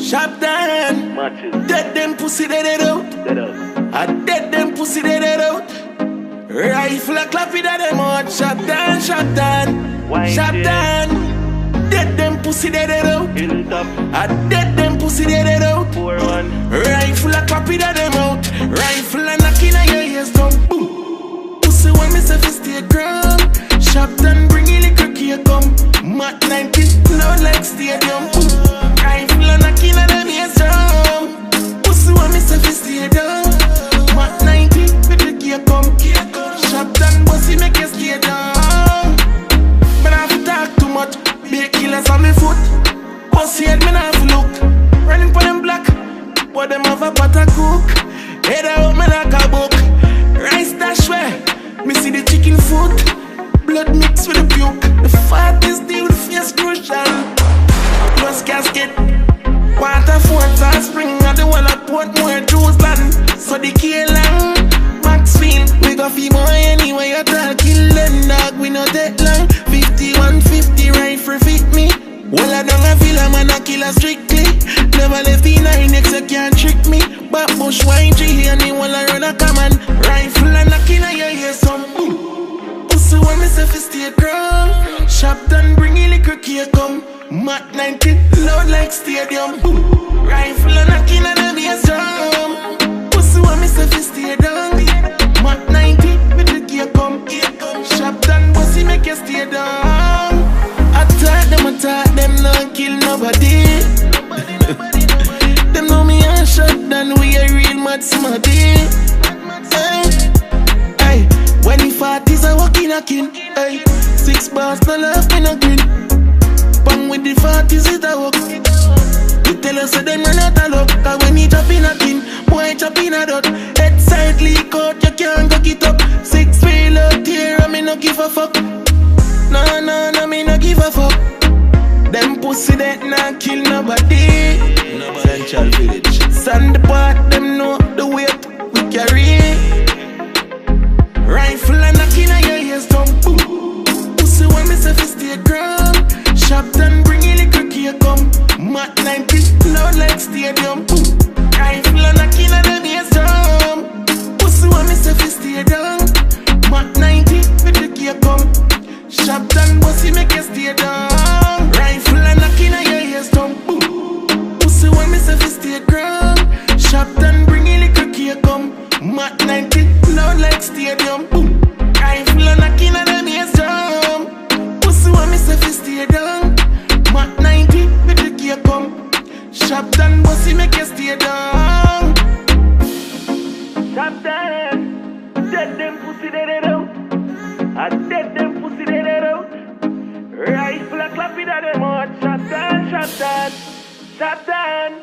Shop down. Dead them pussy dead out. I dead them pussy dead out. Rifle a clap it at them out. Shop down, shop down. Shop down. Dead them pussy dead out. I dead them pussy dead out. Rifle a clap it at them out. Rifle a knock in your ears down. Boom. Pussy when me say fi stay ground. Shop down, bring a little cake come. Mat 90 loud like stadium. Boom. Rifle a knock in them ears down. Pussy when me say fi stay down. Mat 90 with the cake come. Shop down, pussy make you stay down. But I have to talk too much. Big killers on me foot. Pussy head me not have look. Running for them black, but them have a pot of cook. Head out me like a book. Rice dash way, me see the chicken foot. Blood mixed with the puke. The fat is deal, the face crucial. Plus casket. Water forts and spring at the wall at Portmore, Jerusalem. So the key long, Maxfield. We go feel more anyway. You try kill them dog, we no take long. 5150 rifle fit me. Well I don't feel a man a killer strictly. Never left in a next you can't trick me. But bush wine tree and me while I run a command. Rifle and knock in your ear some boom. Pussy when me say fi stay ground. Shop done bring a little cake come. Mat 90 loud like stadium. Boom. Rifle and knock in them ears some. Pussy when me say fi stay down. Mat 90 with the cake come. Shop done pussy make you stay down. Attack them not kill nobody. Them know me and shot down, we a real mad smarty. Hey, when the 40s I walk in a kin. Hey, 6 bars no love in a green. Bang with the 40s it a walk. You tell us that them run out of luck. Cause when he chop in a kin, boy chop in a dot. Head side leak out, you can't go get up. 6 wheel out here, I me no give a fuck. No, me no give a fuck. Them pussy that not kill nobody. Central Village. Sand part, them know the weight we carry. Rifle and knock in your ears down. Boom. Pussy when me say fi stay ground. Shop done bring a little cake come. Mat 90 loud like stadium. Boom. Rifle and knock in them ears down. Pussy when me say fi stay down. Mat 90 with the cake come. Shop done pussy make you stay down. Rifle and knock in your ears down. Boom. Pussy when me say fi stay ground. Shop done bring a little cake come. Mat 90 loud like stadium. Boom. Rifle and knock in them ears down. Pussy when me say fi stay down. Mat 90 with the cake come. Shop done pussy make you stay down. Shop done. Dead them pussy dead out. I dead them pussy dead out. Rifle a clap it at them out. Shot down, shot down, shot down.